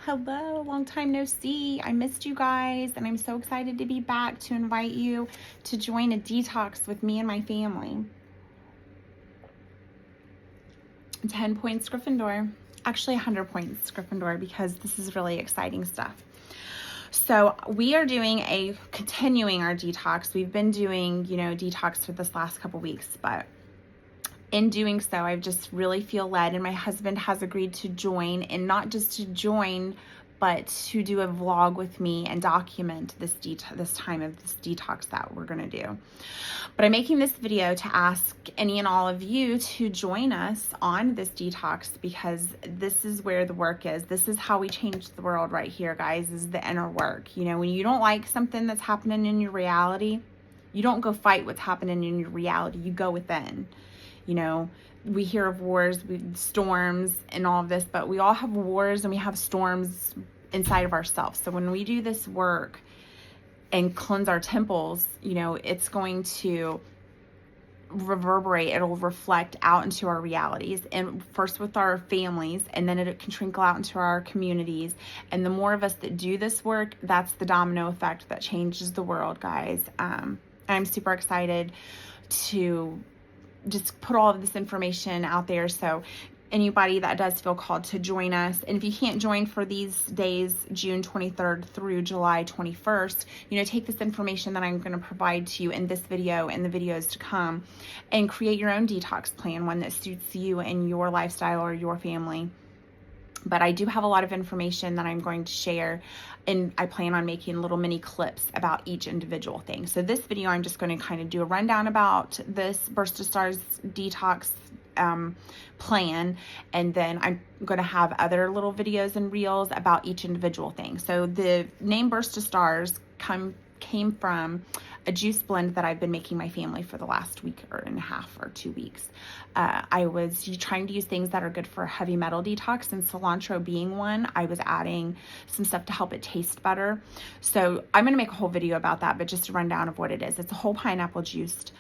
Hello, long time no see. I missed you guys, and I'm so excited to be back to invite you to join a detox with me and my family. 10 points Gryffindor. Actually, 100 points Gryffindor, because this is really exciting stuff. So we are continuing our detox. We've been doing, detox for this last couple weeks, but in doing so, I just really feel led, and my husband has agreed to join, and not just to join, but to do a vlog with me and document this time of this detox that we're going to do. But I'm making this video to ask any and all of you to join us on this detox, because this is where the work is. This is how we change the world right here, guys, is the inner work. When you don't like something that's happening in your reality, you don't go fight what's happening in your reality. You go within. We hear of wars, storms, and all of this, but we all have wars and we have storms inside of ourselves. So when we do this work and cleanse our temples, it's going to reverberate. It'll reflect out into our realities, and first with our families, and then it can trickle out into our communities. And the more of us that do this work, that's the domino effect that changes the world, guys. I'm super excited to just put all of this information out there. So anybody that does feel called to join us, and if you can't join for these days, June 23rd through July 21st, take this information that I'm going to provide to you in this video and the videos to come, and create your own detox plan, one that suits you and your lifestyle or your family. But I do have a lot of information that I'm going to share, and I plan on making little mini clips about each individual thing. So this video, I'm just going to kind of do a rundown about this Burst of Stars detox plan, and then I'm going to have other little videos and reels about each individual thing. So the name Burst of Stars came from a juice blend that I've been making my family for the last week and a half or 2 weeks. I was trying to use things that are good for a heavy metal detox, and cilantro being one. I was adding some stuff to help it taste better. So I'm going to make a whole video about that, but just a rundown of what it is. It's a whole pineapple juiced,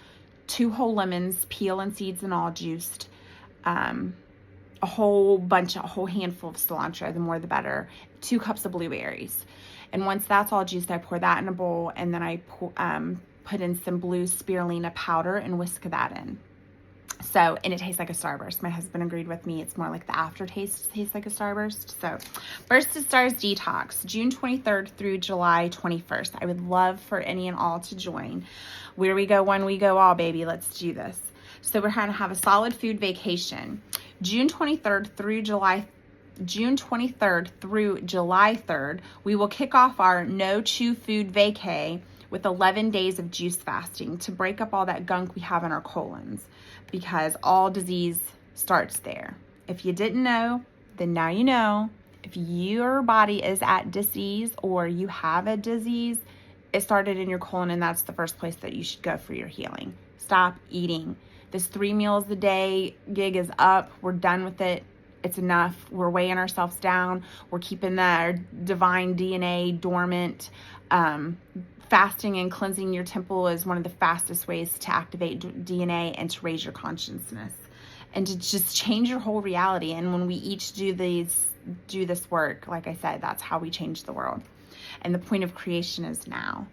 2 whole lemons, peel and seeds and all juiced, a whole handful of cilantro, the more the better, 2 cups of blueberries. And once that's all juiced, I pour that in a bowl, and then I put in some blue spirulina powder and whisk that in. So, and it tastes like a Starburst. My husband agreed with me. It's more like the aftertaste tastes like a Starburst. So, Burst of Stars Detox, June 23rd through July 21st. I would love for any and all to join. Where we go, one we go all, baby. Let's do this. So we're going to have a solid food vacation. June 23rd through July 3rd, we will kick off our no chew food vacay with 11 days of juice fasting to break up all that gunk we have in our colons, because all disease starts there. If you didn't know, then now you know. If your body is at disease, or you have a disease, it started in your colon, and that's the first place that you should go for your healing. Stop eating. This 3 meals a day gig is up. We're done with it. It's enough. We're weighing ourselves down. We're keeping that divine DNA dormant. Fasting and cleansing your temple is one of the fastest ways to activate DNA and to raise your consciousness and to just change your whole reality. And when we each do this work, like I said, that's how we change the world. And the point of creation is now.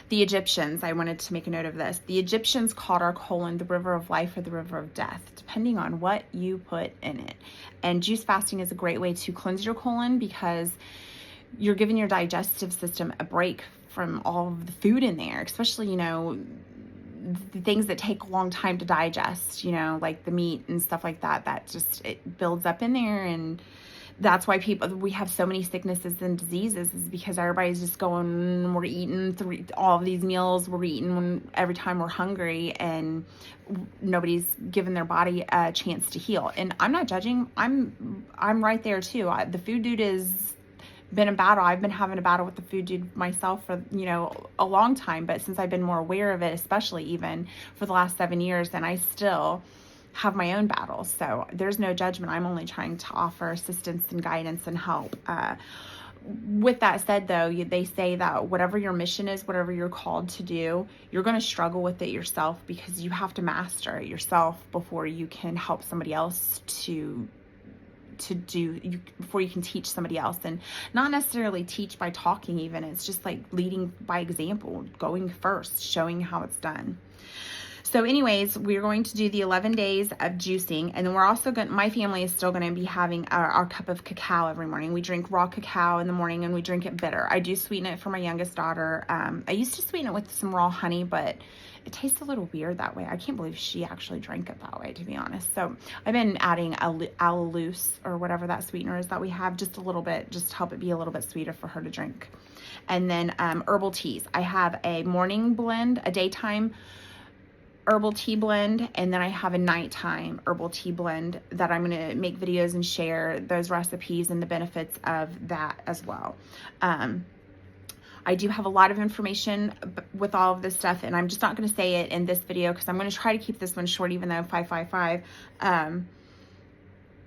The Egyptians, I wanted to make a note of this. The Egyptians called our colon the river of life or the river of death, depending on what you put in it. And juice fasting is a great way to cleanse your colon, because you're giving your digestive system a break from all of the food in there, especially, the things that take a long time to digest, like the meat and stuff like that, it builds up in there. And that's why we have so many sicknesses and diseases, is because everybody's just going, we're eating all of these meals, we're eating every time we're hungry, and nobody's given their body a chance to heal. And I'm not judging. I'm right there too. The food dude has been a battle. I've been having a battle with the food dude myself for, a long time, but since I've been more aware of it, especially even for the last 7 years, and I still have my own battles. So there's no judgment. I'm only trying to offer assistance and guidance and help. With that said, though, they say that whatever your mission is, whatever you're called to do, you're going to struggle with it yourself, because you have to master it yourself before you can help somebody else to to do before you can teach somebody else, and not necessarily teach by talking even. It's just like leading by example, going first, showing how it's done. So anyways, we're going to do the 11 days of juicing, and then we're also going, my family is still going to be having our cup of cacao every morning. We drink raw cacao in the morning, and we drink it bitter. I do sweeten it for my youngest daughter. I used to sweeten it with some raw honey, but it tastes a little weird that way. I can't believe she actually drank it that way, to be honest. So I've been adding allulose or whatever that sweetener is that we have, just a little bit, just to help it be a little bit sweeter for her to drink. And then herbal teas. I have a morning blend, a daytime herbal tea blend, and then I have a nighttime herbal tea blend that I'm going to make videos and share those recipes and the benefits of that as well. I do have a lot of information with all of this stuff, and I'm just not going to say it in this video because I'm going to try to keep this one short, even though 555. I'm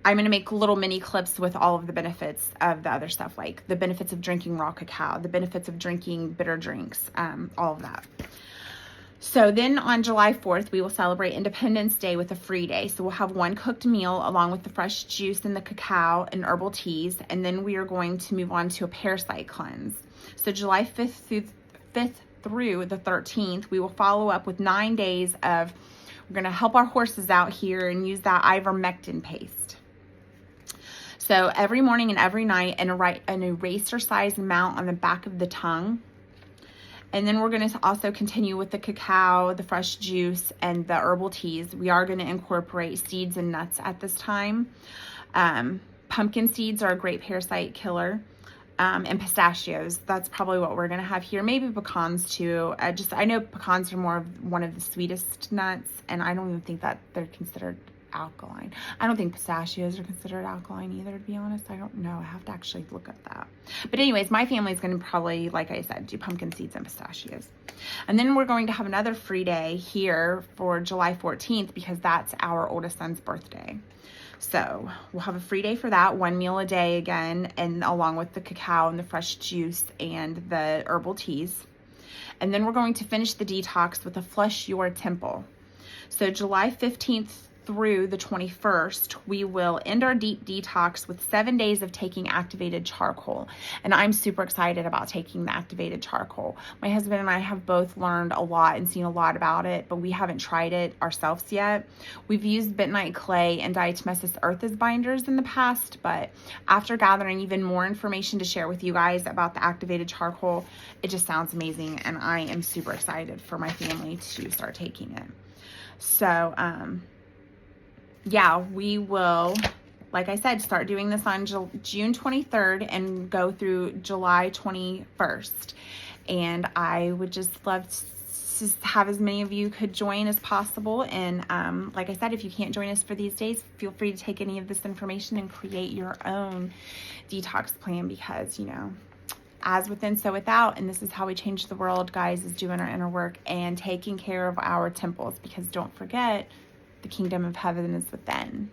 going to make little mini clips with all of the benefits of the other stuff, like the benefits of drinking raw cacao, the benefits of drinking bitter drinks, all of that. So then on July 4th, we will celebrate Independence Day with a free day. So we'll have one cooked meal along with the fresh juice and the cacao and herbal teas. And then we are going to move on to a parasite cleanse. So July 5th through the 13th, we will follow up with 9 days of, we're going to help our horses out here and use that ivermectin paste. So every morning and every night, an eraser size amount on the back of the tongue. And then we're going to also continue with the cacao, the fresh juice, and the herbal teas. We are going to incorporate seeds and nuts at this time. Pumpkin seeds are a great parasite killer. And pistachios, that's probably what we're going to have here. Maybe pecans too. I know pecans are more of one of the sweetest nuts, and I don't even think that they're considered alkaline. I don't think pistachios are considered alkaline either, to be honest. I don't know. I have to actually look at that. But anyways, my family is going to probably, like I said, do pumpkin seeds and pistachios. And then we're going to have another free day here for July 14th because that's our oldest son's birthday. So we'll have a free day for that, one meal a day again, and along with the cacao and the fresh juice and the herbal teas. And then we're going to finish the detox with a Flush Your Temple. So July 15th through the 21st, we will end our deep detox with 7 days of taking activated charcoal. And I'm super excited about taking the activated charcoal. My husband and I have both learned a lot and seen a lot about it, but we haven't tried it ourselves yet. We've used bentonite clay and diatomaceous earth as binders in the past, but after gathering even more information to share with you guys about the activated charcoal, it just sounds amazing, and I am super excited for my family to start taking it. So, yeah, we will, like I said, start doing this on June 23rd and go through July 21st. And I would just love to have as many of you could join as possible. And like I said, if you can't join us for these days, feel free to take any of this information and create your own detox plan, because, you know, as within, so without. And this is how we change the world, guys, is doing our inner work and taking care of our temples, because don't forget, the kingdom of heaven is within.